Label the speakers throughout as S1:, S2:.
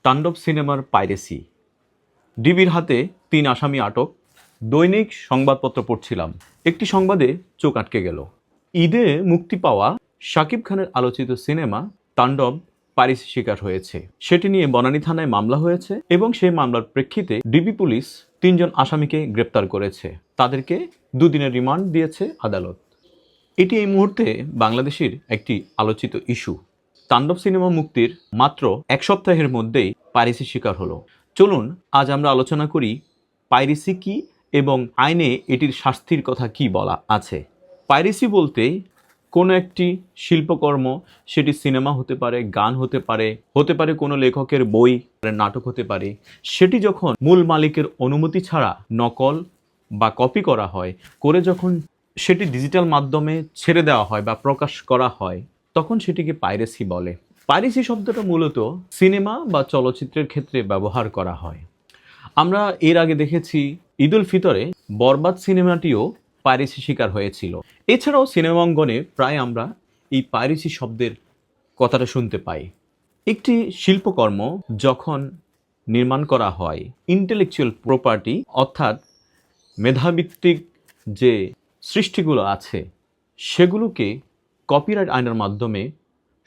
S1: তাণ্ডব সিনেমার পাইরেসি, ডিবির হাতে ৩ আসামি আটক। দৈনিক সংবাদপত্র পড়ছিলাম, একটি সংবাদে চোখ আটকে গেল। ঈদে মুক্তি পাওয়া শাকিব খানের আলোচিত সিনেমা তাণ্ডব পাইরেসি শিকার হয়েছে। সেটি নিয়ে বনানী থানায় মামলা হয়েছে এবং সেই মামলার প্রেক্ষিতে ডিবি পুলিশ ৩ জন আসামিকে গ্রেপ্তার করেছে। তাদেরকে ২ দিনের রিমান্ড দিয়েছে আদালত। এটি এই মুহূর্তে বাংলাদেশের একটি আলোচিত ইস্যু। তাণ্ডব সিনেমা মুক্তির মাত্র ১ সপ্তাহের মধ্যেই পাইরেসি শিকার হলো। চলুন আজ আমরা আলোচনা করি পাইরেসি কি এবং আইনে এটির শাস্তির কথা কি বলা আছে। পাইরেসি বলতে কোনো একটি শিল্পকর্ম, সেটি সিনেমা হতে পারে, গান হতে পারে কোনো লেখকের বই, নাটক হতে পারে, সেটি যখন মূল মালিকের অনুমতি ছাড়া নকল বা কপি করা হয়, করে যখন সেটি ডিজিটাল মাধ্যমে ছেড়ে দেওয়া হয় বা প্রকাশ করা হয়, তখন সেটিকে পাইরেসি বলে। পাইরেসি শব্দটা মূলত সিনেমা বা চলচ্চিত্রের ক্ষেত্রে ব্যবহার করা হয়। আমরা এর আগে দেখেছি ঈদ উল ফিতরে বরবাদ সিনেমাটিও পাইরেসি শিকার হয়েছিল। এছাড়াও সিনেমা অঙ্গনে প্রায় আমরা এই পাইরেসি শব্দের কথাটা শুনতে পাই। একটি শিল্পকর্ম যখন নির্মাণ করা হয়, ইন্টেলেকচুয়াল প্রপার্টি অর্থাৎ মেধাভিত্তিক যে সৃষ্টিগুলো আছে সেগুলোকে কপিরাইট আইনের মাধ্যমে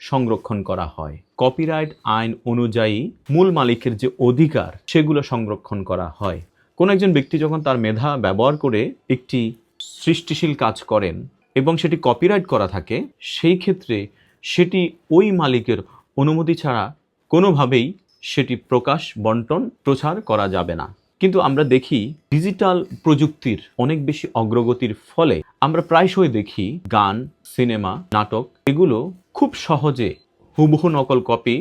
S1: সংরক্ষণ করা হয়। কপিরাইট আইন অনুযায়ী মূল মালিকের যে অধিকার সেগুলো সংরক্ষণ করা হয়। কোনো একজন ব্যক্তি যখন তার মেধা ব্যবহার করে একটি সৃষ্টিশীল কাজ করেন এবং সেটি কপিরাইট করা থাকে, সেই ক্ষেত্রে সেটি ওই মালিকের অনুমতি ছাড়া কোনোভাবেই সেটি প্রকাশ, বন্টন, প্রচার করা যাবে না। কিন্তু আমরা দেখি ডিজিটাল প্রযুক্তির অনেক বেশি অগ্রগতির ফলে আমরা প্রায়শই দেখি গান, সিনেমা, নাটক এগুলো খুব সহজে হুবহু নকল কপি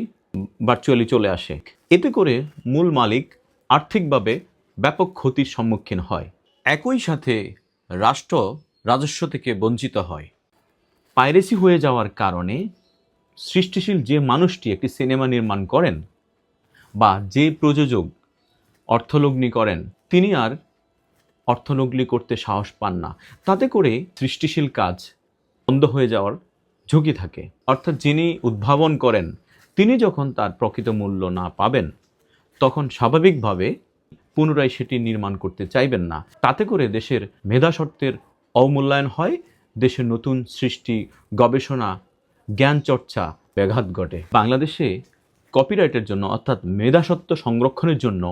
S1: ভার্চুয়ালি চলে আসে। এতে করে মূল মালিক আর্থিকভাবে ব্যাপক ক্ষতির সম্মুখীন হয়। একই সাথে রাষ্ট্র রাজস্ব থেকে বঞ্চিত হয়। পাইরেসি হয়ে যাওয়ার কারণে সৃষ্টিশীল যে মানুষটি একটি সিনেমা নির্মাণ করেন বা যে প্রযোজক অর্থলগ্নি করেন, তিনি আর অর্থলগ্নি করতে সাহস পান না। তাতে করে সৃষ্টিশীল কাজ বন্ধ হয়ে যাওয়ার ঝুঁকি থাকে। অর্থাৎ যিনি উদ্ভাবন করেন তিনি যখন তার প্রকৃত মূল্য না পাবেন, তখন স্বাভাবিকভাবে পুনরায় সেটি নির্মাণ করতে চাইবেন না। তাতে করে দেশের মেধাস্বত্বের অবমূল্যায়ন হয়, দেশের নতুন সৃষ্টি, গবেষণা, জ্ঞান চর্চা ব্যাঘাত ঘটে। বাংলাদেশে কপিরাইটের জন্য অর্থাৎ মেধাস্বত্ব সংরক্ষণের জন্য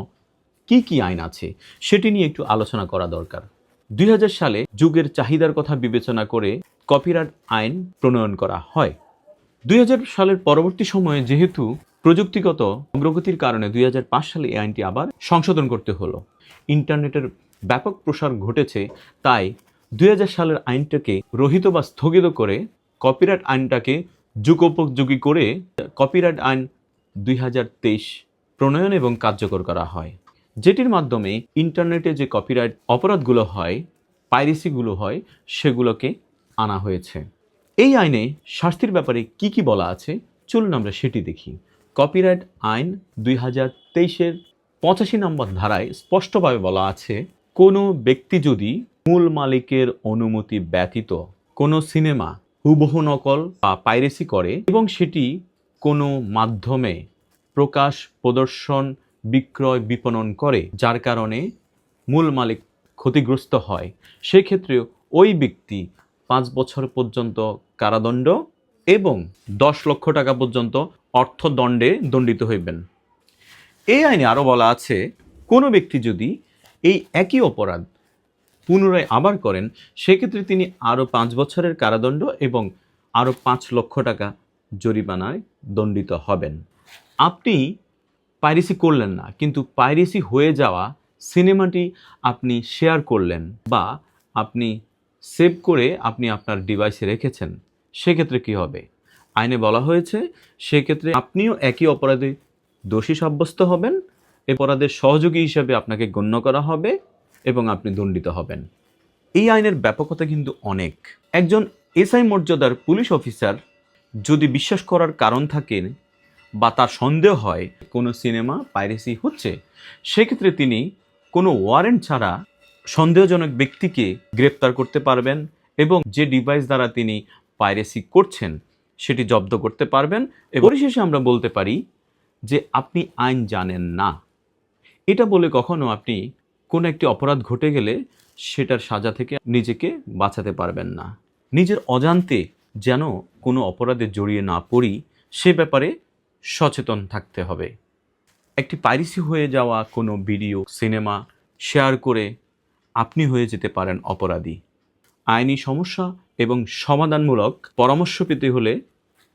S1: কি কি আইন আছে সেটি নিয়ে একটু আলোচনা করা দরকার। ২০০০ সালে যুগের চাহিদার কথা বিবেচনা করে কপিরাইট আইন প্রণয়ন করা হয়। ২০০০ সালের পরবর্তী সময়ে যেহেতু প্রযুক্তিগত অগ্রগতির কারণে ২০০৫ সালে এই আইনটি আবার সংশোধন করতে হলো। ইন্টারনেটের ব্যাপক প্রসার ঘটেছে, তাই ২০০০ সালের আইনটাকে রহিত বা স্থগিত করে কপিরাইট আইনটাকে যুগোপযোগী করে কপিরাইট আইন ২০২৩ প্রণয়ন এবং কার্যকর করা হয়, যেটির মাধ্যমে ইন্টারনেটে যে কপিরাইট অপরাধগুলো হয়, পাইরেসিগুলো হয়, সেগুলোকে আনা হয়েছে। এই আইনে শাস্তির ব্যাপারে কি কি বলা আছে চলুন আমরা সেটি দেখি। কপিরাইট আইন ২০২৩-এর ৮৫ নম্বর ধারায় স্পষ্টভাবে বলা আছে, কোনো ব্যক্তি যদি মূল মালিকের অনুমতি ব্যতীত কোনো সিনেমা হুবহু নকল বা পাইরেসি করে এবং সেটি কোনো মাধ্যমে প্রকাশ, প্রদর্শন, বিক্রয়, বিপণন করে, যার কারণে মূল মালিক ক্ষতিগ্রস্ত হয়, সেক্ষেত্রে ওই ব্যক্তি ৫ বছর পর্যন্ত কারাদণ্ড এবং ১০ লক্ষ টাকা পর্যন্ত অর্থদণ্ডে দণ্ডিত হইবেন। এই আইনে আরও বলা আছে, কোনো ব্যক্তি যদি এই একই অপরাধ পুনরায় আবার করেন, সেক্ষেত্রে তিনি আরও ৫ বছরের কারাদণ্ড এবং আরও ৫ লক্ষ টাকা জরিমানায় দণ্ডিত হবেন। আপনি পাইরেসি করলেন না, কিন্তু পাইরেসি হয়ে যাওয়া সিনেমাটি আপনি শেয়ার করলেন বা আপনি সেভ করে আপনি আপনার ডিভাইসে রেখেছেন, সেক্ষেত্রে কি হবে? আইনে বলা হয়েছে সেক্ষেত্রে আপনিও একই অপরাধে দোষী সাব্যস্ত হবেন, অপরাধের সহযোগী হিসাবে আপনাকে গণ্য করা হবে এবং আপনি দণ্ডিত হবেন। এই আইনের ব্যাপকতা কিন্তু অনেক। একজন এসআই মর্যাদার পুলিশ অফিসার যদি বিশ্বাস করার কারণ থাকে বা তার সন্দেহ হয় কোনো সিনেমা পাইরেসি হচ্ছে, সেক্ষেত্রে তিনি কোনো ওয়ারেন্ট ছাড়া সন্দেহজনক ব্যক্তিকে গ্রেপ্তার করতে পারবেন এবং যে ডিভাইস দ্বারা তিনি পাইরেসি করছেন সেটি জব্দ করতে পারবেন। পরিশেষে আমরা বলতে পারি যে আপনি আইন জানেন না। এটা বলে কখনো আপনি কোনো একটি অপরাধ ঘটে গেলে সেটার সাজা থেকে নিজেকে বাঁচাতে পারবেন না। নিজের অজান্তে যেন কোনো অপরাধে জড়িয়ে না পড়ি, সে ব্যাপারে সচেতন থাকতে হবে। একটি পাইরেসি হয়ে যাওয়া কোনো ভিডিও, সিনেমা শেয়ার করে আপনি হয়ে যেতে পারেন অপরাধী। আইনি সমস্যা এবং সমাধানমূলক পরামর্শ পেতে হলে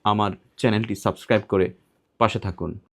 S1: আমার চ্যানেলটি সাবস্ক্রাইব করে পাশে থাকুন।